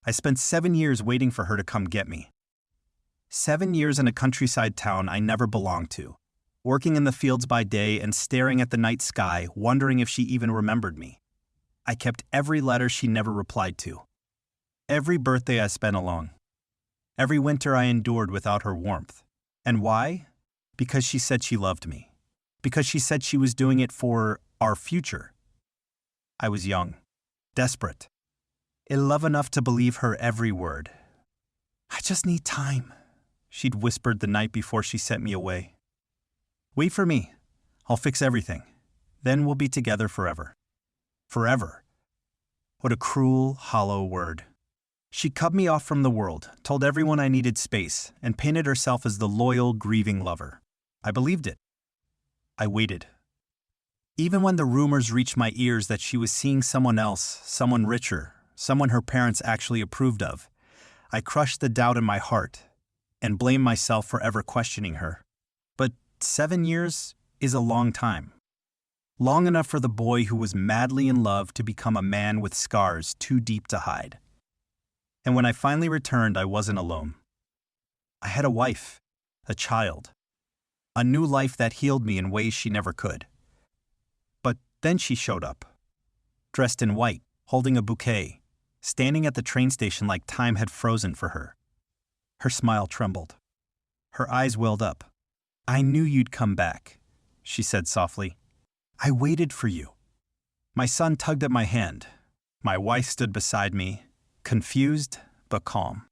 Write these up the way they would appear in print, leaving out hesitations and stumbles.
I spent 7 years waiting for her to come get me. 7 years in a countryside town I never belonged to, working in the fields by day and staring at the night sky, wondering if she even remembered me. I kept every letter she never replied to. Every birthday I spent alone. Every winter I endured without her warmth. And why? Because she said she loved me. Because she said she was doing it for our future. I was young, desperate, in love enough to believe her every word. "I just need time," she'd whispered the night before she sent me away. "Wait for me. I'll fix everything. Then we'll be together forever." Forever. What a cruel, hollow word. She cut me off from the world, told everyone I needed space, and painted herself as the loyal, grieving lover. I believed it. I waited. Even when the rumors reached my ears that she was seeing someone else, someone richer, someone her parents actually approved of, I crushed the doubt in my heart and blamed myself for ever questioning her. But 7 years is a long time. Long enough for the boy who was madly in love to become a man with scars too deep to hide. And when I finally returned, I wasn't alone. I had a wife, a child, a new life that healed me in ways she never could. But then she showed up, dressed in white, holding a bouquet, standing at the train station like time had frozen for her. Her smile trembled. Her eyes welled up. "I knew you'd come back," she said softly. "I waited for you." My son tugged at my hand. My wife stood beside me, confused but calm.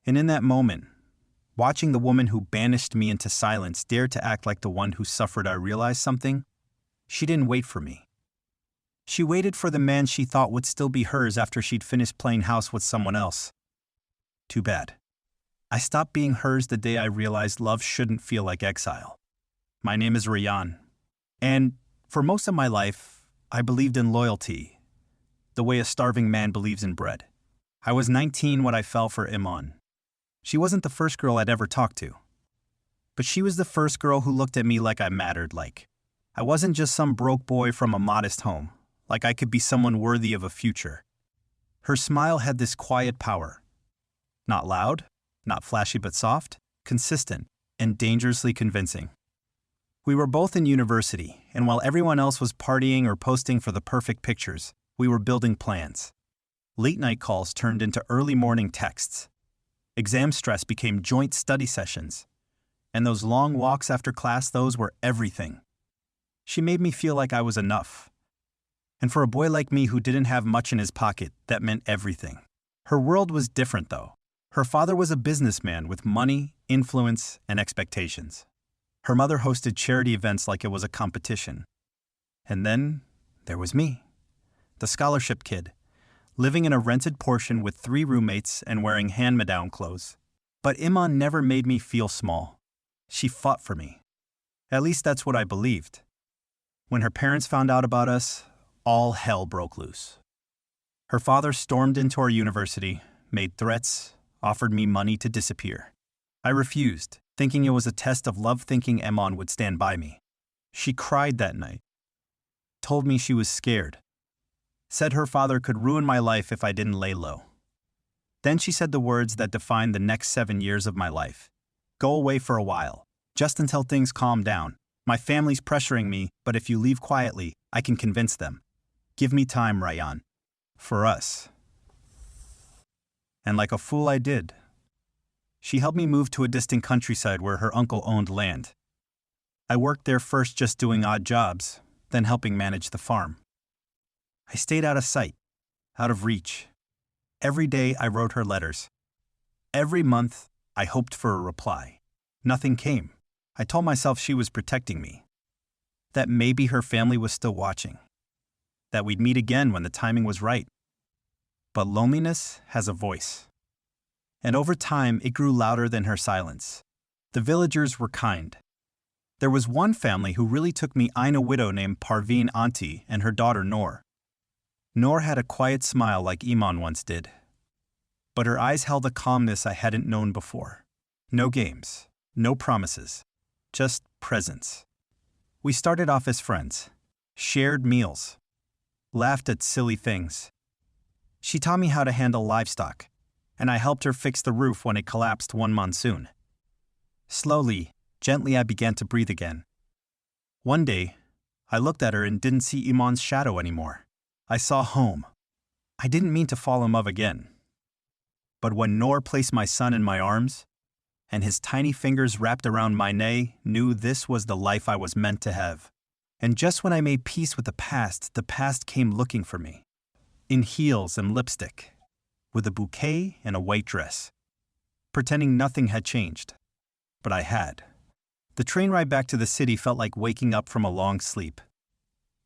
And in that moment, watching the woman who banished me into silence dare to act like the one who suffered, I realized something. She didn't wait for me. She waited for the man she thought would still be hers after she'd finished playing house with someone else. Too bad. I stopped being hers the day I realized love shouldn't feel like exile. My name is Rayan. And for most of my life, I believed in loyalty, the way a starving man believes in bread. I was 19 when I fell for Iman. She wasn't the first girl I'd ever talked to. But she was the first girl who looked at me like I mattered, like I wasn't just some broke boy from a modest home, like I could be someone worthy of a future. Her smile had this quiet power. Not loud, not flashy but soft, consistent, and dangerously convincing. We were both in university, and while everyone else was partying or posting for the perfect pictures, we were building plans. Late-night calls turned into early morning texts. Exam stress became joint study sessions. And those long walks after class, those were everything. She made me feel like I was enough. And for a boy like me who didn't have much in his pocket, that meant everything. Her world was different, though. Her father was a businessman with money, influence, and expectations. Her mother hosted charity events like it was a competition. And then there was me, the scholarship kid, living in a rented portion with 3 roommates and wearing hand-me-down clothes. But Iman never made me feel small. She fought for me. At least that's what I believed. When her parents found out about us, all hell broke loose. Her father stormed into our university, made threats, offered me money to disappear. I refused, thinking it was a test of love, thinking Iman would stand by me. She cried that night, told me she was scared, said her father could ruin my life if I didn't lay low. Then she said the words that defined the next 7 years of my life. "Go away for a while, just until things calm down. My family's pressuring me, but if you leave quietly, I can convince them. Give me time, Rayan. For us." And like a fool I did. She helped me move to a distant countryside where her uncle owned land. I worked there first just doing odd jobs, then helping manage the farm. I stayed out of sight, out of reach. Every day I wrote her letters. Every month I hoped for a reply. Nothing came. I told myself she was protecting me, that maybe her family was still watching, that we'd meet again when the timing was right. But loneliness has a voice. And over time, it grew louder than her silence. The villagers were kind. There was one family who really took me in, a widow named Parveen Auntie and her daughter Noor. Noor had a quiet smile like Iman once did. But her eyes held a calmness I hadn't known before. No games, no promises, just presence. We started off as friends, shared meals, laughed at silly things. She taught me how to handle livestock, and I helped her fix the roof when it collapsed one monsoon. Slowly, gently, I began to breathe again. One day, I looked at her and didn't see Iman's shadow anymore. I saw home. I didn't mean to fall in love again. But when Noor placed my son in my arms, and his tiny fingers wrapped around my neck, knew this was the life I was meant to have. And just when I made peace with the past came looking for me. In heels and lipstick, with a bouquet and a white dress, pretending nothing had changed. But I had. The train ride back to the city felt like waking up from a long sleep.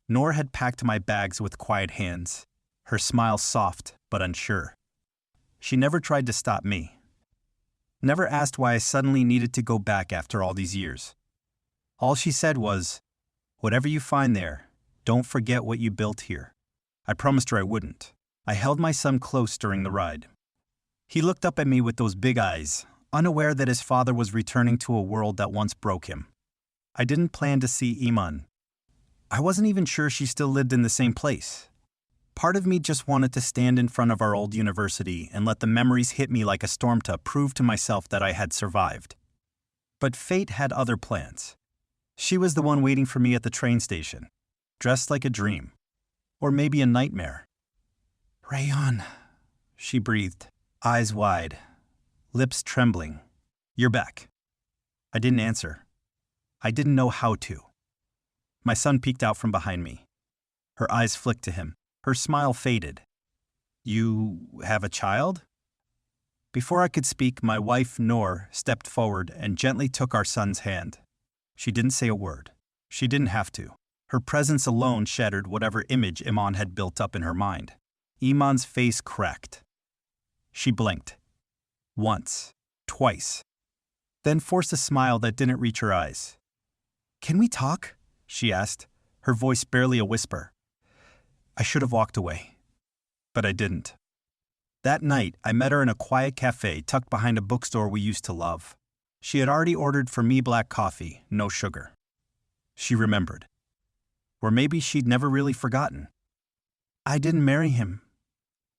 Noor had packed my bags with quiet hands, her smile soft but unsure. She never tried to stop me. Never asked why I suddenly needed to go back after all these years. All she said was, "Whatever you find there, don't forget what you built here." I promised her I wouldn't. I held my son close during the ride. He looked up at me with those big eyes, unaware that his father was returning to a world that once broke him. I didn't plan to see Iman. I wasn't even sure she still lived in the same place. Part of me just wanted to stand in front of our old university and let the memories hit me like a storm to prove to myself that I had survived. But fate had other plans. She was the one waiting for me at the train station, dressed like a dream. Or maybe a nightmare. "Rayon," she breathed, eyes wide, lips trembling. "You're back." I didn't answer. I didn't know how to. My son peeked out from behind me. Her eyes flicked to him. Her smile faded. "You have a child?" Before I could speak, my wife, Noor, stepped forward and gently took our son's hand. She didn't say a word. She didn't have to. Her presence alone shattered whatever image Iman had built up in her mind. Iman's face cracked. She blinked. Once. Twice. Then forced a smile that didn't reach her eyes. "Can we talk?" she asked, her voice barely a whisper. I should have walked away. But I didn't. That night, I met her in a quiet cafe tucked behind a bookstore we used to love. She had already ordered for me black coffee, no sugar. She remembered. Or maybe she'd never really forgotten. "I didn't marry him,"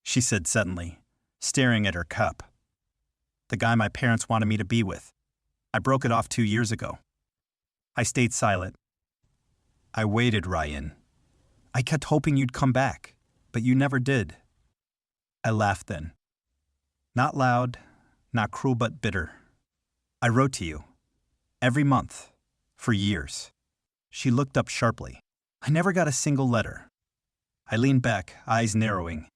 she said suddenly, staring at her cup. "The guy my parents wanted me to be with. I broke it off 2 years ago." I stayed silent. "I waited, Ryan. I kept hoping you'd come back, but you never did." I laughed then. Not loud, not cruel but bitter. "I wrote to you. Every month. For years." She looked up sharply. "I never got a single letter." I leaned back, eyes narrowing.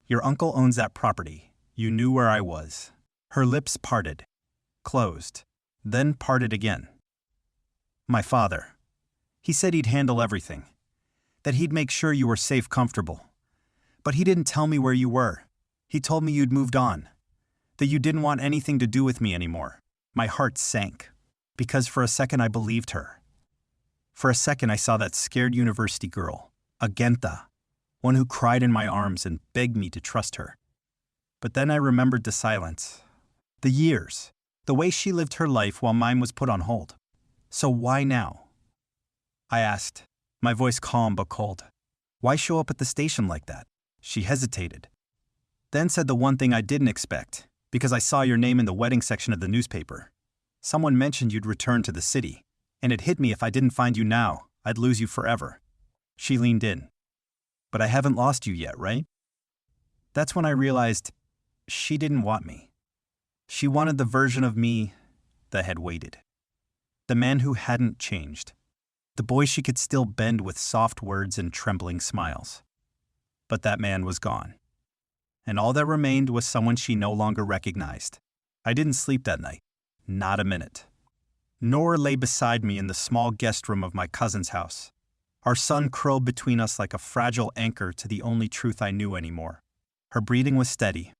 "Your uncle owns that property. You knew where I was." Her lips parted, closed, then parted again. "My father. He said he'd handle everything. That he'd make sure you were safe, comfortable. But he didn't tell me where you were. He told me you'd moved on. That you didn't want anything to do with me anymore." My heart sank. Because for a second I believed her. For a second I saw that scared university girl, Agenta, one who cried in my arms and begged me to trust her. But then I remembered the silence. The years. The way she lived her life while mine was put on hold. So why now? I asked, my voice calm but cold. "Why show up at the station like that?" She hesitated. Then said the one thing I didn't expect, because I saw your name in the wedding section of the newspaper. Someone mentioned you'd return to the city, and it hit me if I didn't find you now, I'd lose you forever. She leaned in. "But I haven't lost you yet, right?" That's when I realized she didn't want me. She wanted the version of me that had waited. The man who hadn't changed. The boy she could still bend with soft words and trembling smiles. But that man was gone. And all that remained was someone she no longer recognized. I didn't sleep that night. Not a minute. Noor lay beside me in the small guest room of my cousin's house. Our son curled between us like a fragile anchor to the only truth I knew anymore. Her breathing was steady,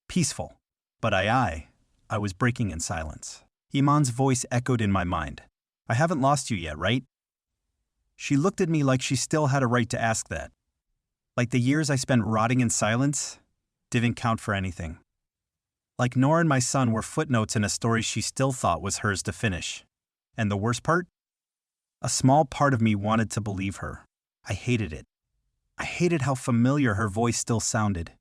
peaceful, but I was breaking in silence. Iman's voice echoed in my mind. "I haven't lost you yet, right?" She looked at me like she still had a right to ask that. Like the years I spent rotting in silence didn't count for anything. Like Noor and my son were footnotes in a story she still thought was hers to finish. And the worst part? A small part of me wanted to believe her. I hated it. I hated how familiar her voice still sounded.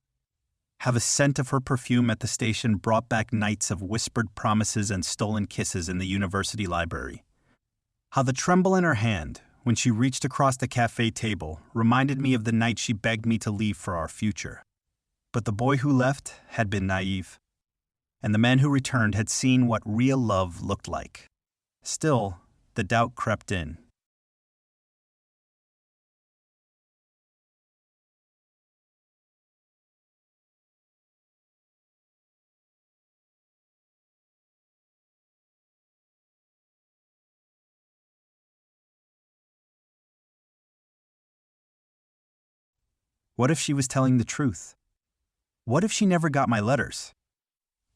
How the scent of her perfume at the station brought back nights of whispered promises and stolen kisses in the university library. How the tremble in her hand, when she reached across the cafe table, reminded me of the night she begged me to leave for our future. But the boy who left had been naive, and the man who returned had seen what real love looked like. Still, the doubt crept in. What if she was telling the truth? What if she never got my letters?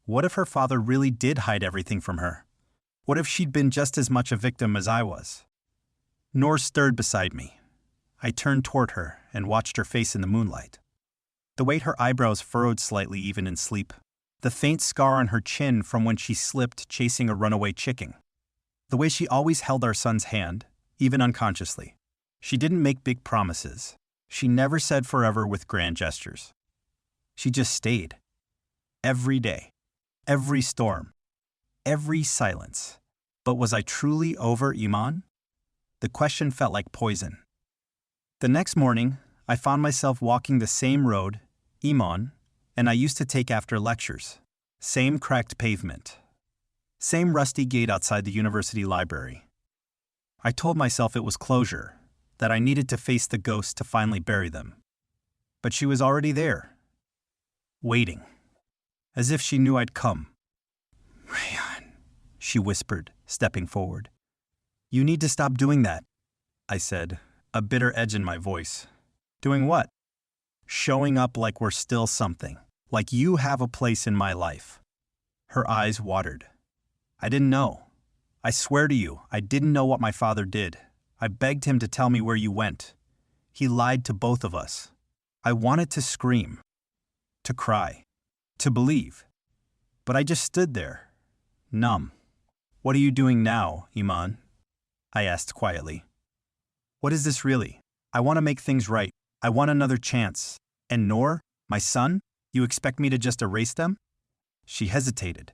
What if her father really did hide everything from her? What if she'd been just as much a victim as I was? Noor stirred beside me. I turned toward her and watched her face in the moonlight. The way her eyebrows furrowed slightly even in sleep. The faint scar on her chin from when she slipped chasing a runaway chicken. The way she always held our son's hand, even unconsciously. She didn't make big promises. She never said forever with grand gestures. She just stayed. Every day. Every storm. Every silence. But was I truly over Iman? The question felt like poison. The next morning, I found myself walking the same road, Iman, and I used to take after lectures. Same cracked pavement. Same rusty gate outside the university library. I told myself it was closure, that I needed to face the ghosts to finally bury them. But she was already there. Waiting. As if she knew I'd come. "Rayan," she whispered, stepping forward. "You need to stop doing that," I said, a bitter edge in my voice. "Doing what?" "Showing up like we're still something. Like you have a place in my life." Her eyes watered. "I didn't know. I swear to you, I didn't know what my father did. I begged him to tell me where you went. He lied to both of us. I wanted to scream, to cry, to believe. But I just stood there, numb." "What are you doing now, Iman?" I asked quietly. "What is this really? I want to make things right. I want another chance. And Noor, my son, you expect me to just erase them?" She hesitated.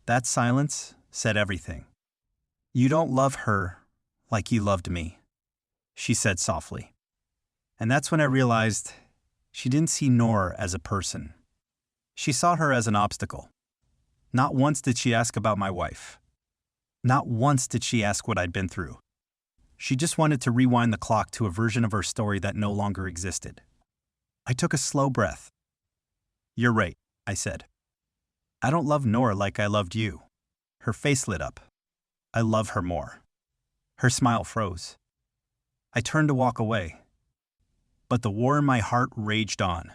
That silence said everything. "You don't love her like you loved me," she said softly. And that's when I realized she didn't see Noor as a person. She saw her as an obstacle. Not once did she ask about my wife. Not once did she ask what I'd been through. She just wanted to rewind the clock to a version of her story that no longer existed. I took a slow breath. "You're right," I said. "I don't love Noor like I loved you." Her face lit up. "I love her more." Her smile froze. I turned to walk away. But the war in my heart raged on.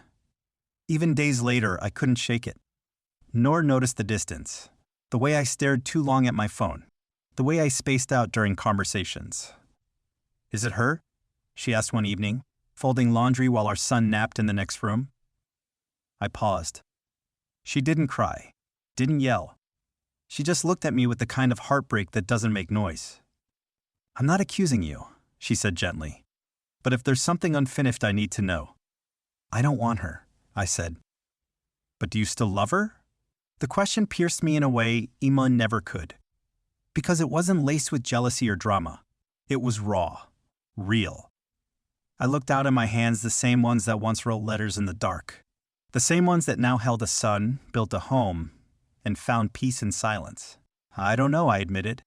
Even days later, I couldn't shake it. Noor noticed the distance, the way I stared too long at my phone, the way I spaced out during conversations. "Is it her?" she asked one evening, folding laundry while our son napped in the next room. I paused. She didn't cry, didn't yell. She just looked at me with the kind of heartbreak that doesn't make noise. "I'm not accusing you," she said gently. "But if there's something unfinished I need to know." "I don't want her," I said. "But do you still love her?" The question pierced me in a way Iman never could. Because it wasn't laced with jealousy or drama. It was raw, real. I looked out at my hands, the same ones that once wrote letters in the dark. The same ones that now held a son, built a home, and found peace in silence. "I don't know," I admitted.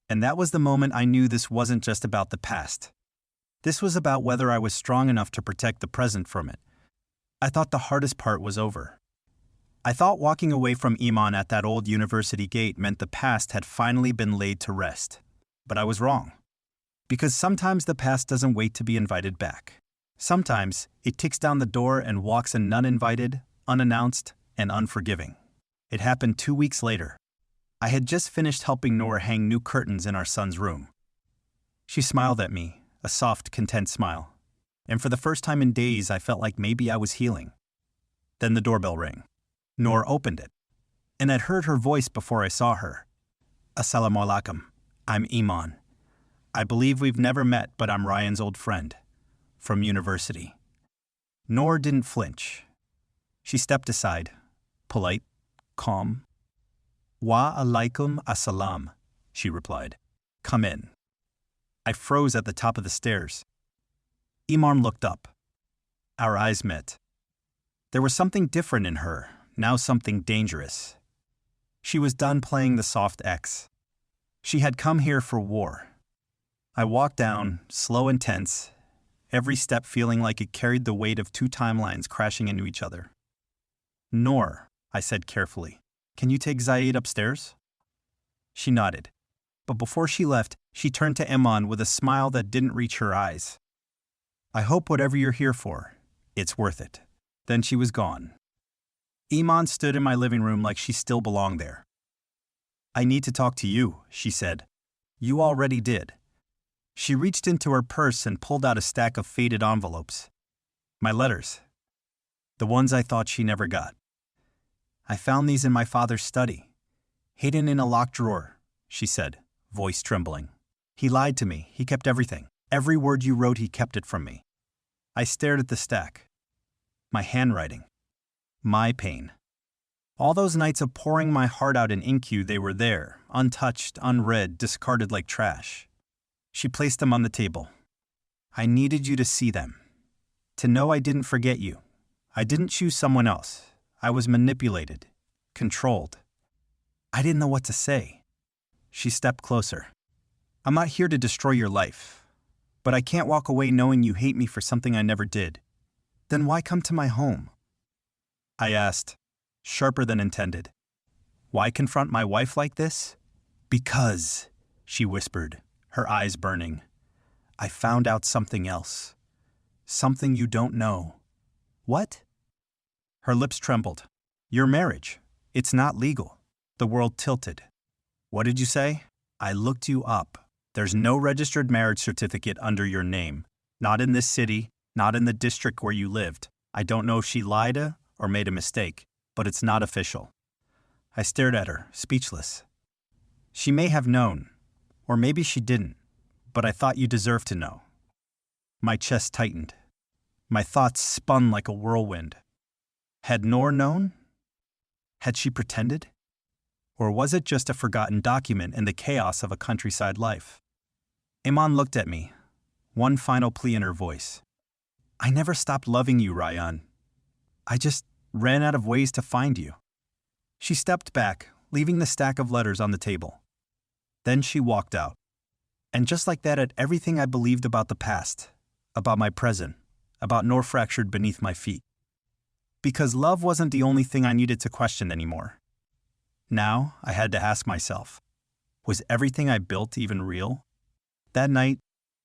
And that was the moment I knew this wasn't just about the past. This was about whether I was strong enough to protect the present from it. I thought the hardest part was over. I thought walking away from Iman at that old university gate meant the past had finally been laid to rest. But I was wrong. Because sometimes the past doesn't wait to be invited back. Sometimes it kicks down the door and walks in uninvited, unannounced, and unforgiving. It happened 2 weeks later. I had just finished helping Noor hang new curtains in our son's room. She smiled at me, a soft, content smile. And for the first time in days, I felt like maybe I was healing. Then the doorbell rang. Noor opened it. And I'd heard her voice before I saw her. "Assalamu alaikum. I'm Iman. I believe we've never met, but I'm Ryan's old friend. From university." Noor didn't flinch. She stepped aside, polite, calm. Wa alaikum assalam, she replied. Come in. I froze at the top of the stairs. Iman looked up. Our eyes met. There was something different in her, now something dangerous. She was done playing the soft X. She had come here for war. I walked down, slow and tense, every step feeling like it carried the weight of two timelines crashing into each other. Noor, I said carefully, can you take Zaid upstairs? She nodded. But before she left, she turned to Iman with a smile that didn't reach her eyes. I hope whatever you're here for, it's worth it. Then she was gone. Iman stood in my living room like she still belonged there. I need to talk to you, she said. You already did. She reached into her purse and pulled out a stack of faded envelopes. My letters. The ones I thought she never got. I found these in my father's study. Hidden in a locked drawer, she said, voice trembling. He lied to me. He kept everything. Every word you wrote, he kept it from me. I stared at the stack. My handwriting. My pain. All those nights of pouring my heart out in ink-you, they were there, untouched, unread, discarded like trash. She placed them on the table. I needed you to see them. To know I didn't forget you. I didn't choose someone else. I was manipulated. Controlled. I didn't know what to say. She stepped closer. I'm not here to destroy your life. But I can't walk away knowing you hate me for something I never did. Then why come to my home? I asked, sharper than intended. Why confront my wife like this? Because, she whispered, her eyes burning. I found out something else. Something you don't know. What? Her lips trembled. Your marriage. It's not legal. The world tilted. What did you say? I looked you up. There's no registered marriage certificate under your name. Not in this city, not in the district where you lived. I don't know if she lied or made a mistake, but it's not official. I stared at her, speechless. She may have known, or maybe she didn't, but I thought you deserved to know. My chest tightened. My thoughts spun like a whirlwind. Had Noor known? Had she pretended? Or was it just a forgotten document in the chaos of a countryside life? Iman looked at me, one final plea in her voice. I never stopped loving you, Ryan. I just ran out of ways to find you. She stepped back, leaving the stack of letters on the table. Then she walked out. And just like that, at everything I believed about the past, about my present, about Noor fractured beneath my feet. Because love wasn't the only thing I needed to question anymore. Now I had to ask myself, was everything I built even real? That night,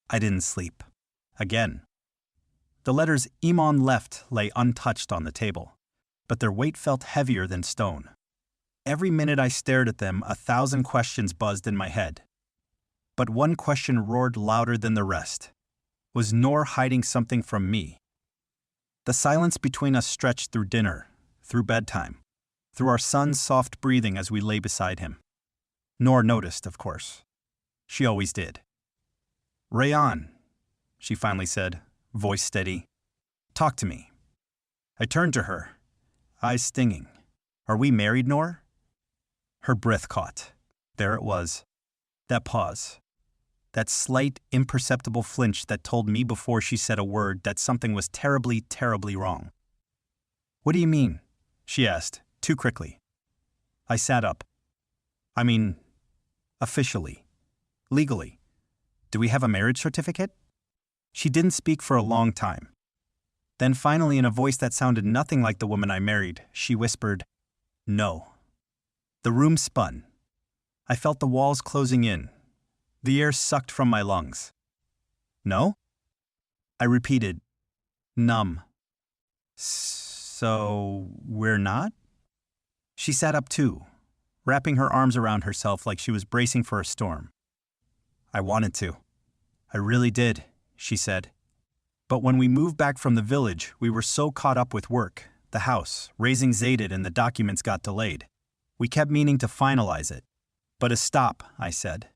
I didn't sleep. Again. The letters Iman left lay untouched on the table, but their weight felt heavier than stone. Every minute I stared at them, 1,000 questions buzzed in my head. But one question roared louder than the rest. Was Noor hiding something from me? The silence between us stretched through dinner, through bedtime, through our son's soft breathing as we lay beside him. Noor noticed, of course. She always did. Rayan, she finally said, voice steady. Talk to me. I turned to her, eyes stinging. Are we married, Noor? Her breath caught. There it was. That pause. That slight, imperceptible flinch that told me before she said a word that something was terribly, terribly wrong. What do you mean? She asked, too quickly. I sat up. I mean, officially. Legally. Do we have a marriage certificate? She didn't speak for a long time. Then finally, in a voice that sounded nothing like the woman I married, she whispered, No. The room spun. I felt the walls closing in. The air sucked from my lungs. No? I repeated, numb. So, we're not? She sat up too, wrapping her arms around herself like she was bracing for a storm. I wanted to. I really did, she said. But when we moved back from the village, we were so caught up with work, the house, raising Zaydid, and the documents got delayed. We kept meaning to finalize it. But a stop, I said.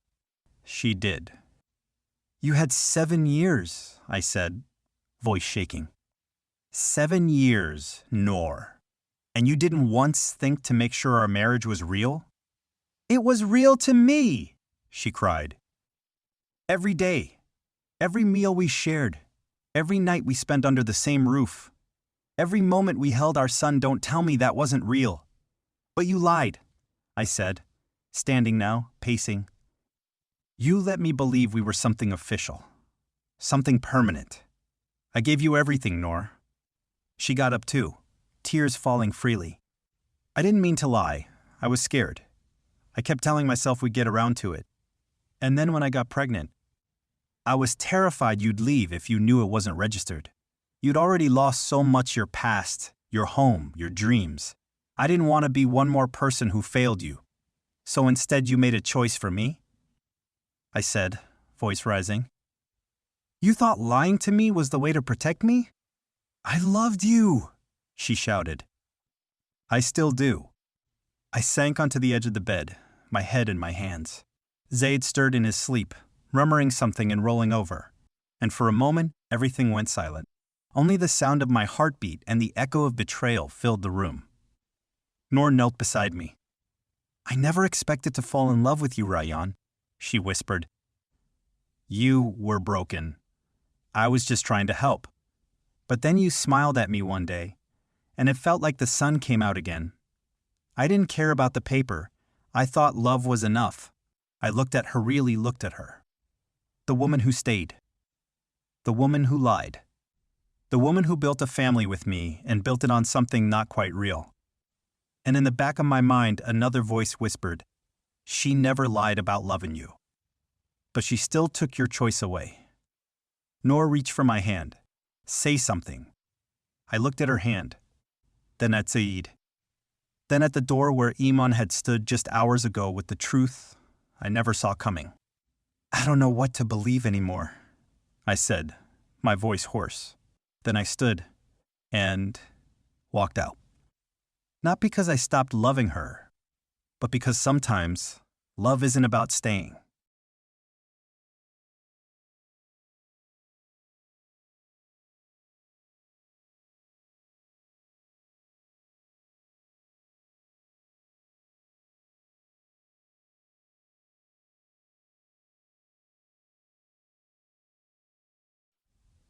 She did. You had 7 years, I said, voice shaking. 7 years, Noor. And you didn't once think to make sure our marriage was real? It was real to me, she cried. Every day, every meal we shared, every night we spent under the same roof, every moment we held our son. Don't tell me that wasn't real. But you lied, I said, standing now, pacing. You let me believe we were something official, something permanent. I gave you everything, Nor. She got up too, tears falling freely. I didn't mean to lie. I was scared. I kept telling myself we'd get around to it. And then when I got pregnant, I was terrified you'd leave if you knew it wasn't registered. You'd already lost so much: your past, your home, your dreams. I didn't want to be one more person who failed you. So instead you made a choice for me? I said, voice rising. You thought lying to me was the way to protect me? I loved you, she shouted. I still do. I sank onto the edge of the bed, my head in my hands. Zaid stirred in his sleep, murmuring something and rolling over. And for a moment, everything went silent. Only the sound of my heartbeat and the echo of betrayal filled the room. Noor knelt beside me. I never expected to fall in love with you, Rayyan, she whispered. You were broken. I was just trying to help. But then you smiled at me one day, and it felt like the sun came out again. I didn't care about the paper. I thought love was enough. I really looked at her. The woman who stayed. The woman who lied. The woman who built a family with me and built it on something not quite real. And in the back of my mind, another voice whispered, she never lied about loving you. But she still took your choice away. Noor reached for my hand. Say something. I looked at her hand, then at Zaid, then at the door where Iman had stood just hours ago with the truth I never saw coming. I don't know what to believe anymore, I said, my voice hoarse. Then I stood and walked out. Not because I stopped loving her, but because sometimes love isn't about staying.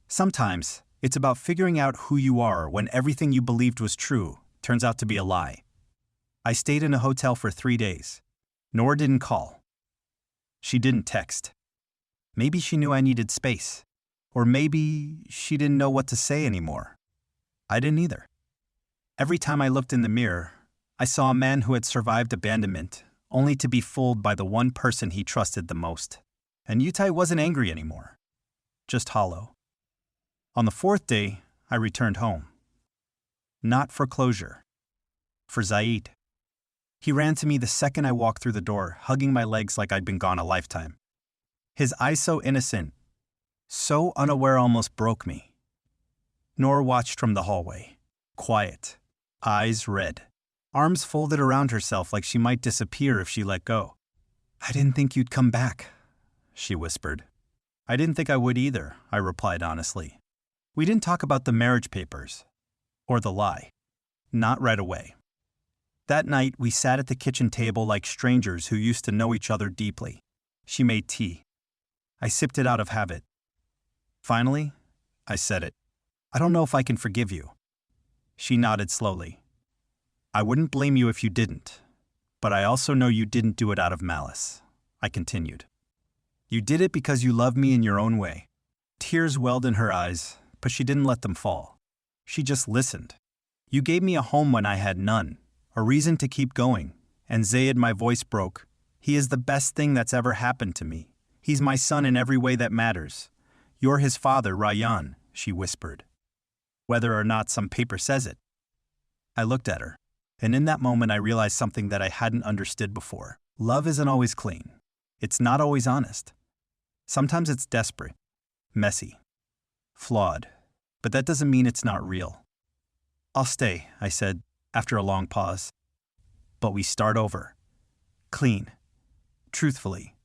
Sometimes it's about figuring out who you are when everything you believed was true turns out to be a lie. I stayed in a hotel for 3 days. Noor didn't call. She didn't text. Maybe she knew I needed space. Or maybe she didn't know what to say anymore. I didn't either. Every time I looked in the mirror, I saw a man who had survived abandonment, only to be fooled by the one person he trusted the most. And Yutai wasn't angry anymore, just hollow. On the 4th day, I returned home. Not for closure. For Zaid. He ran to me the second I walked through the door, hugging my legs like I'd been gone a lifetime. His eyes so innocent, so unaware, almost broke me. Noor watched from the hallway, quiet, eyes red, arms folded around herself like she might disappear if she let go. I didn't think you'd come back, she whispered. I didn't think I would either, I replied honestly. We didn't talk about the marriage papers, or the lie. Not right away. That night, we sat at the kitchen table like strangers who used to know each other deeply. She made tea. I sipped it out of habit. Finally, I said it. I don't know if I can forgive you. She nodded slowly. I wouldn't blame you if you didn't, but I also know you didn't do it out of malice, I continued. You did it because you love me in your own way. Tears welled in her eyes, but she didn't let them fall. She just listened. You gave me a home when I had none, a reason to keep going. And Zaid, my voice broke. He is the best thing that's ever happened to me. He's my son in every way that matters. You're his father, Rayyan, she whispered. Whether or not some paper says it. I looked at her, and in that moment I realized something that I hadn't understood before. Love isn't always clean. It's not always honest. Sometimes it's desperate, messy, flawed, but that doesn't mean it's not real. I'll stay, I said, after a long pause. But we start over. Clean. Truthfully.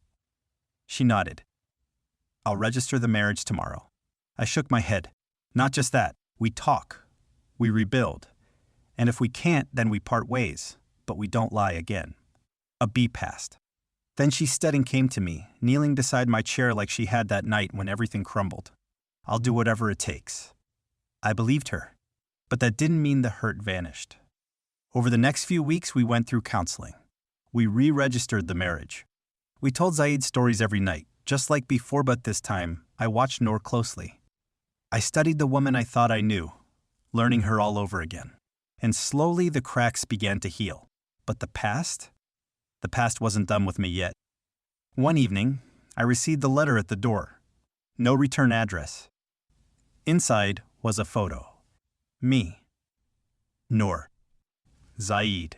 She nodded. I'll register the marriage tomorrow. I shook my head. Not just that. We talk. We rebuild. And if we can't, then we part ways, but we don't lie again. A beat passed. Then she stood and came to me, kneeling beside my chair like she had that night when everything crumbled. I'll do whatever it takes. I believed her, but that didn't mean the hurt vanished. Over the next few weeks, we went through counseling. We re-registered the marriage. We told Zaid stories every night, just like before, but this time, I watched Noor closely. I studied the woman I thought I knew, learning her all over again. And slowly the cracks began to heal. But the past wasn't done with me yet. One evening, I received the letter at the door. No return address. Inside was a photo. Me. Noor. Zaid.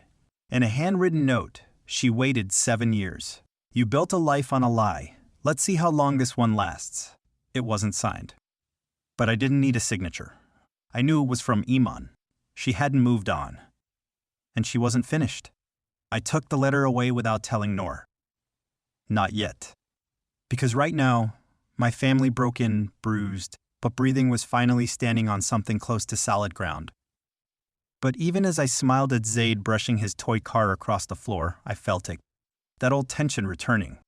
And a handwritten note. She waited 7 years. You built a life on a lie. Let's see how long this one lasts. It wasn't signed. But I didn't need a signature. I knew it was from Iman. She hadn't moved on. And she wasn't finished. I took the letter away without telling Noor. Not yet. Because right now, my family broken, bruised, but breathing was finally standing on something close to solid ground. But even as I smiled at Zaid brushing his toy car across the floor, I felt it. That old tension returning.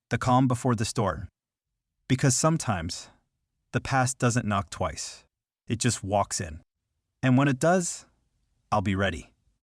The calm before the storm. Because sometimes, the past doesn't knock twice. It just walks in. And when it does, I'll be ready.